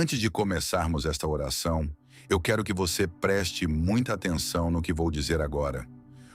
Antes de começarmos esta oração, eu quero que você preste muita atenção no que vou dizer agora,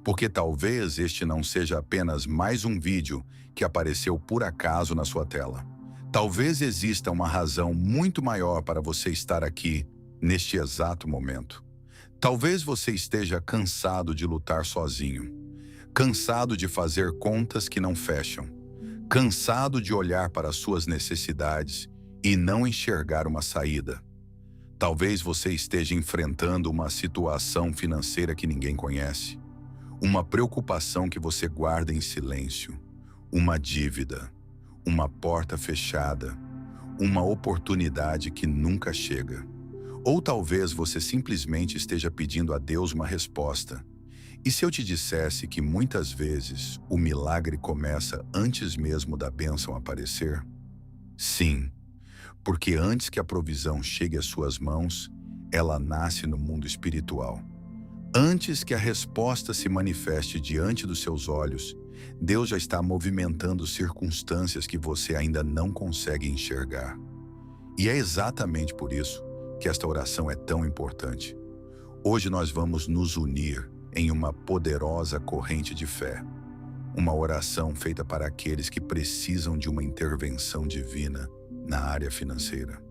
porque talvez este não seja apenas mais um vídeo que apareceu por acaso na sua tela. Talvez exista uma razão muito maior para você estar aqui neste exato momento. Talvez você esteja cansado de lutar sozinho, cansado de fazer contas que não fecham, cansado de olhar para as suas necessidades e não enxergar uma saída. Talvez você esteja enfrentando uma situação financeira que ninguém conhece, uma preocupação que você guarda em silêncio, uma dívida, uma porta fechada, uma oportunidade que nunca chega. Ou talvez você simplesmente esteja pedindo a Deus uma resposta. E se eu te dissesse que muitas vezes o milagre começa antes mesmo da bênção aparecer? Sim, porque antes que a provisão chegue às suas mãos, ela nasce no mundo espiritual. Antes que a resposta se manifeste diante dos seus olhos, Deus já está movimentando circunstâncias que você ainda não consegue enxergar. E é exatamente por isso que esta oração é tão importante. Hoje nós vamos nos unir em uma poderosa corrente de fé. Uma oração feita para aqueles que precisam de uma intervenção divina na área financeira.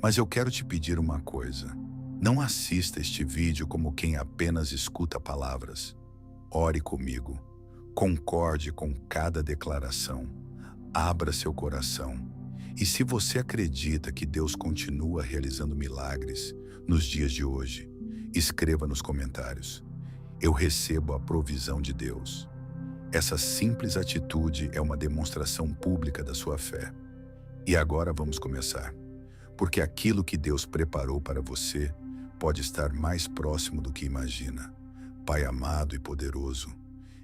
Mas eu quero te pedir uma coisa. Não assista este vídeo como quem apenas escuta palavras. Ore comigo. Concorde com cada declaração. Abra seu coração. E se você acredita que Deus continua realizando milagres nos dias de hoje, escreva nos comentários. Eu recebo a provisão de Deus. Essa simples atitude é uma demonstração pública da sua fé. E agora vamos começar. Porque aquilo que Deus preparou para você pode estar mais próximo do que imagina. Pai amado e poderoso,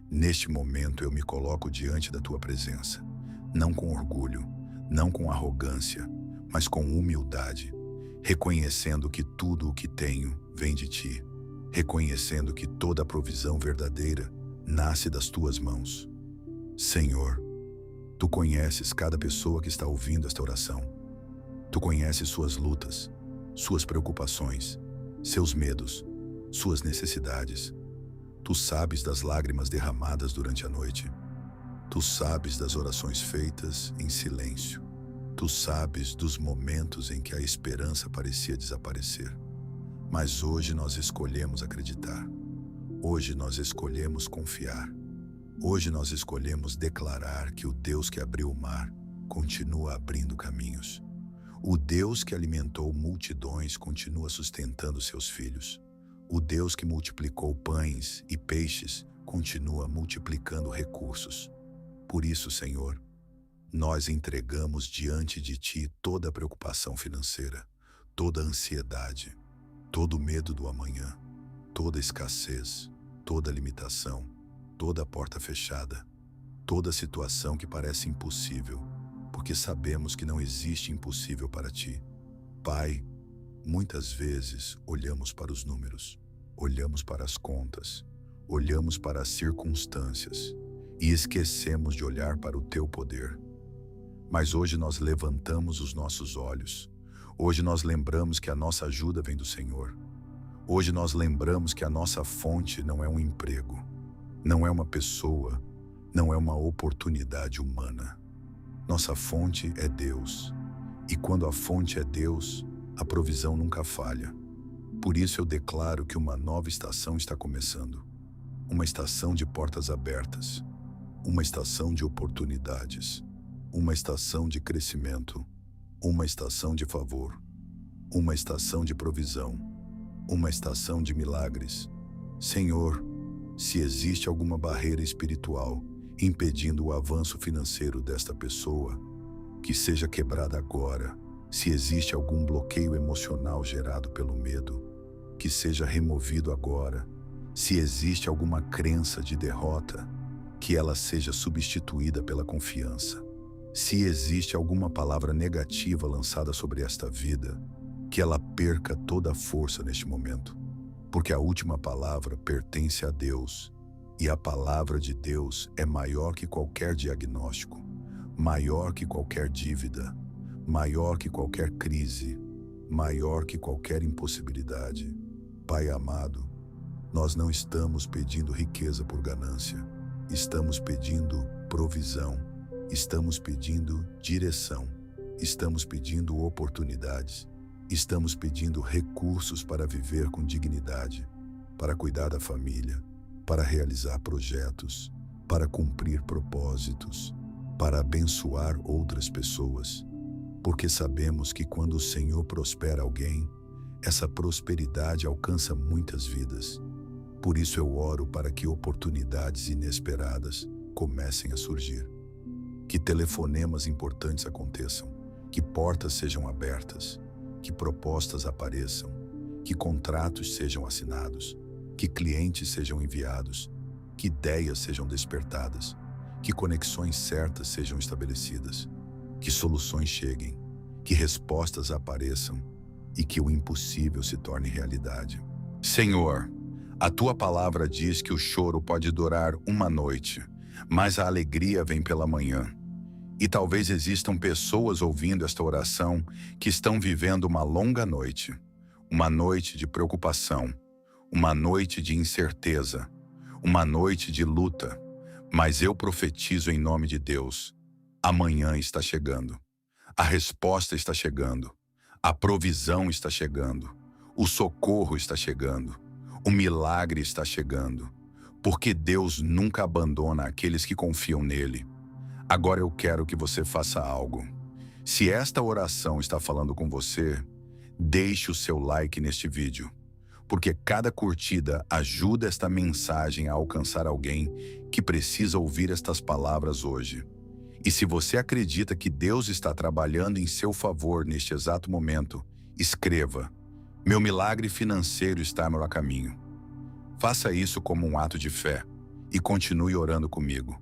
neste momento eu me coloco diante da tua presença, não com orgulho, não com arrogância, mas com humildade, reconhecendo que tudo o que tenho vem de ti, reconhecendo que toda a provisão verdadeira nasce das tuas mãos. Senhor, tu conheces cada pessoa que está ouvindo esta oração. Tu conheces suas lutas, suas preocupações, seus medos, suas necessidades. Tu sabes das lágrimas derramadas durante a noite. Tu sabes das orações feitas em silêncio. Tu sabes dos momentos em que a esperança parecia desaparecer. Mas hoje nós escolhemos acreditar. Hoje nós escolhemos confiar. Hoje nós escolhemos declarar que o Deus que abriu o mar continua abrindo caminhos. O Deus que alimentou multidões continua sustentando seus filhos. O Deus que multiplicou pães e peixes continua multiplicando recursos. Por isso, Senhor, nós entregamos diante de Ti toda a preocupação financeira, toda a ansiedade, todo o medo do amanhã, toda a escassez, toda a limitação, toda a porta fechada, toda a situação que parece impossível, porque sabemos que não existe impossível para Ti. Pai, muitas vezes olhamos para os números, olhamos para as contas, olhamos para as circunstâncias e esquecemos de olhar para o Teu poder. Mas hoje nós levantamos os nossos olhos. Hoje nós lembramos que a nossa ajuda vem do Senhor. Hoje nós lembramos que a nossa fonte não é um emprego, não é uma pessoa, não é uma oportunidade humana. Nossa fonte é Deus. E quando a fonte é Deus, a provisão nunca falha. Por isso eu declaro que uma nova estação está começando. Uma estação de portas abertas. Uma estação de oportunidades. Uma estação de crescimento. Uma estação de favor. Uma estação de provisão. Uma estação de milagres. Senhor, se existe alguma barreira espiritual impedindo o avanço financeiro desta pessoa, que seja quebrada agora. Se existe algum bloqueio emocional gerado pelo medo, que seja removido agora. Se existe alguma crença de derrota, que ela seja substituída pela confiança. Se existe alguma palavra negativa lançada sobre esta vida, que ela perca toda a força neste momento, porque a última palavra pertence a Deus, e a palavra de Deus é maior que qualquer diagnóstico, maior que qualquer dívida, maior que qualquer crise. maior que qualquer impossibilidade. Pai amado, nós não estamos pedindo riqueza por ganância, estamos pedindo provisão, estamos pedindo direção, estamos pedindo oportunidades, estamos pedindo recursos para viver com dignidade, para cuidar da família, para realizar projetos, para cumprir propósitos, para abençoar outras pessoas, porque sabemos que quando o Senhor prospera alguém, essa prosperidade alcança muitas vidas. Por isso eu oro para que oportunidades inesperadas comecem a surgir, que telefonemas importantes aconteçam, que portas sejam abertas, que propostas apareçam, que contratos sejam assinados, que clientes sejam enviados, que ideias sejam despertadas, que conexões certas sejam estabelecidas, que soluções cheguem, que respostas apareçam e que o impossível se torne realidade. Senhor, a Tua palavra diz que o choro pode durar uma noite, mas a alegria vem pela manhã. E talvez existam pessoas ouvindo esta oração que estão vivendo uma longa noite, uma noite de preocupação, uma noite de incerteza, uma noite de luta. Mas eu profetizo em nome de Deus, amanhã está chegando, a resposta está chegando, a provisão está chegando, o socorro está chegando, o milagre está chegando, porque Deus nunca abandona aqueles que confiam nele. Agora eu quero que você faça algo. Se esta oração está falando com você, deixe o seu like neste vídeo, porque cada curtida ajuda esta mensagem a alcançar alguém que precisa ouvir estas palavras hoje. E se você acredita que Deus está trabalhando em seu favor neste exato momento, escreva: meu milagre financeiro está a caminho. Faça isso como um ato de fé e continue orando comigo.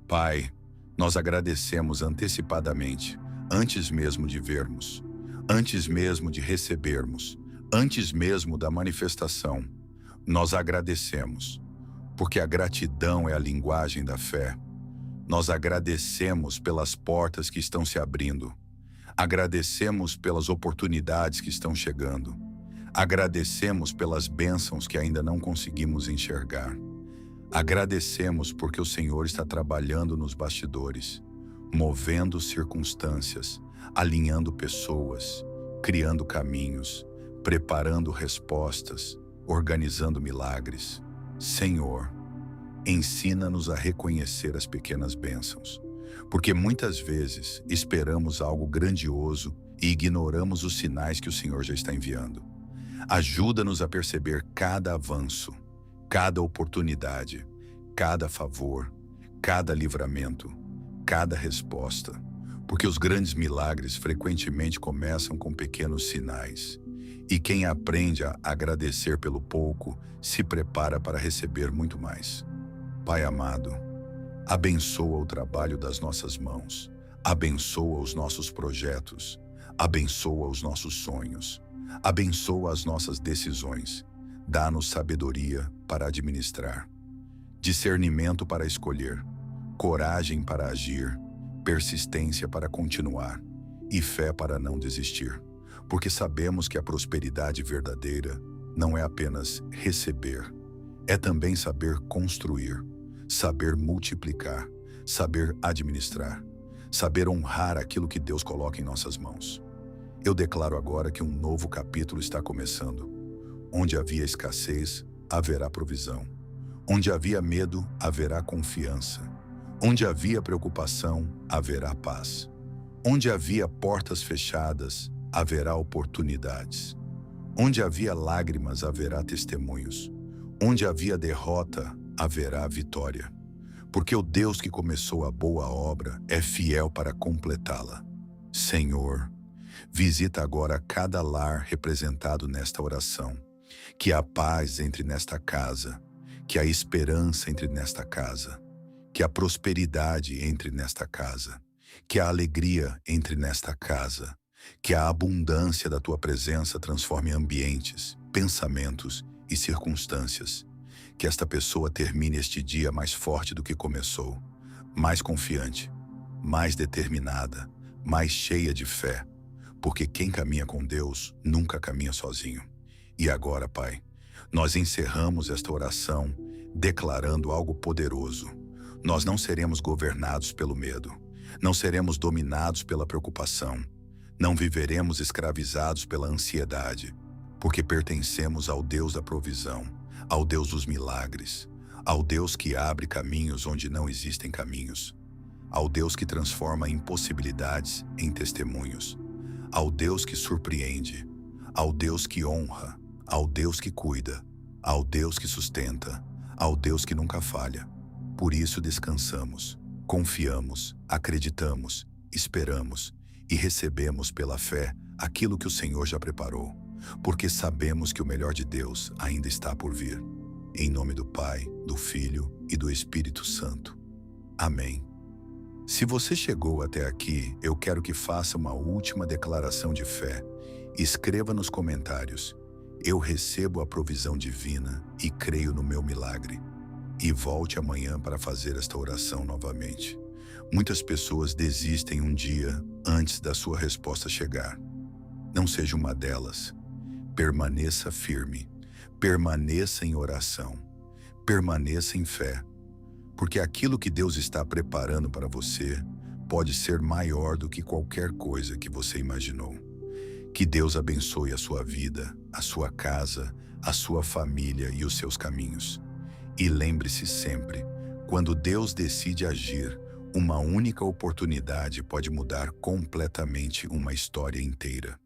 Pai, nós agradecemos antecipadamente, antes mesmo de vermos, antes mesmo de recebermos, antes mesmo da manifestação. Nós agradecemos, porque a gratidão é a linguagem da fé. Nós agradecemos pelas portas que estão se abrindo. Agradecemos pelas oportunidades que estão chegando. Agradecemos pelas bênçãos que ainda não conseguimos enxergar. Agradecemos porque o Senhor está trabalhando nos bastidores, movendo circunstâncias, alinhando pessoas, criando caminhos, preparando respostas, organizando milagres. Senhor, ensina-nos a reconhecer as pequenas bênçãos, porque muitas vezes esperamos algo grandioso e ignoramos os sinais que o Senhor já está enviando. Ajuda-nos a perceber cada avanço, cada oportunidade, cada favor, cada livramento, cada resposta, porque os grandes milagres frequentemente começam com pequenos sinais. E quem aprende a agradecer pelo pouco, se prepara para receber muito mais. Pai amado, abençoa o trabalho das nossas mãos, abençoa os nossos projetos, abençoa os nossos sonhos, abençoa as nossas decisões, dá-nos sabedoria para administrar, discernimento para escolher, coragem para agir, persistência para continuar e fé para não desistir. Porque sabemos que a prosperidade verdadeira não é apenas receber, é também saber construir, saber multiplicar, saber administrar, saber honrar aquilo que Deus coloca em nossas mãos. Eu declaro agora que um novo capítulo está começando. Onde havia escassez, haverá provisão. Onde havia medo, haverá confiança. Onde havia preocupação, haverá paz. Onde havia portas fechadas, haverá oportunidades. Onde havia lágrimas, haverá testemunhos. Onde havia derrota, haverá vitória. Porque o Deus que começou a boa obra é fiel para completá-la. Senhor, visita agora cada lar representado nesta oração. Que a paz entre nesta casa, que a esperança entre nesta casa, que a prosperidade entre nesta casa, que a alegria entre nesta casa, que a abundância da Tua presença transforme ambientes, pensamentos e circunstâncias. Que esta pessoa termine este dia mais forte do que começou, mais confiante, mais determinada, mais cheia de fé, porque quem caminha com Deus nunca caminha sozinho. E agora, Pai, nós encerramos esta oração declarando algo poderoso. Nós não seremos governados pelo medo, não seremos dominados pela preocupação, não viveremos escravizados pela ansiedade, porque pertencemos ao Deus da provisão, ao Deus dos milagres, ao Deus que abre caminhos onde não existem caminhos, ao Deus que transforma impossibilidades em testemunhos, ao Deus que surpreende, ao Deus que honra, ao Deus que cuida, ao Deus que sustenta, ao Deus que nunca falha. Por isso descansamos, confiamos, acreditamos, esperamos e recebemos pela fé aquilo que o Senhor já preparou, porque sabemos que o melhor de Deus ainda está por vir. Em nome do Pai, do Filho e do Espírito Santo. Amém. Se você chegou até aqui, eu quero que faça uma última declaração de fé. Escreva nos comentários: eu recebo a provisão divina e creio no meu milagre. E volte amanhã para fazer esta oração novamente. Muitas pessoas desistem um dia antes da sua resposta chegar. Não seja uma delas. Permaneça firme. Permaneça em oração. Permaneça em fé. Porque aquilo que Deus está preparando para você pode ser maior do que qualquer coisa que você imaginou. Que Deus abençoe a sua vida, a sua casa, a sua família e os seus caminhos. E lembre-se sempre, quando Deus decide agir, uma única oportunidade pode mudar completamente uma história inteira.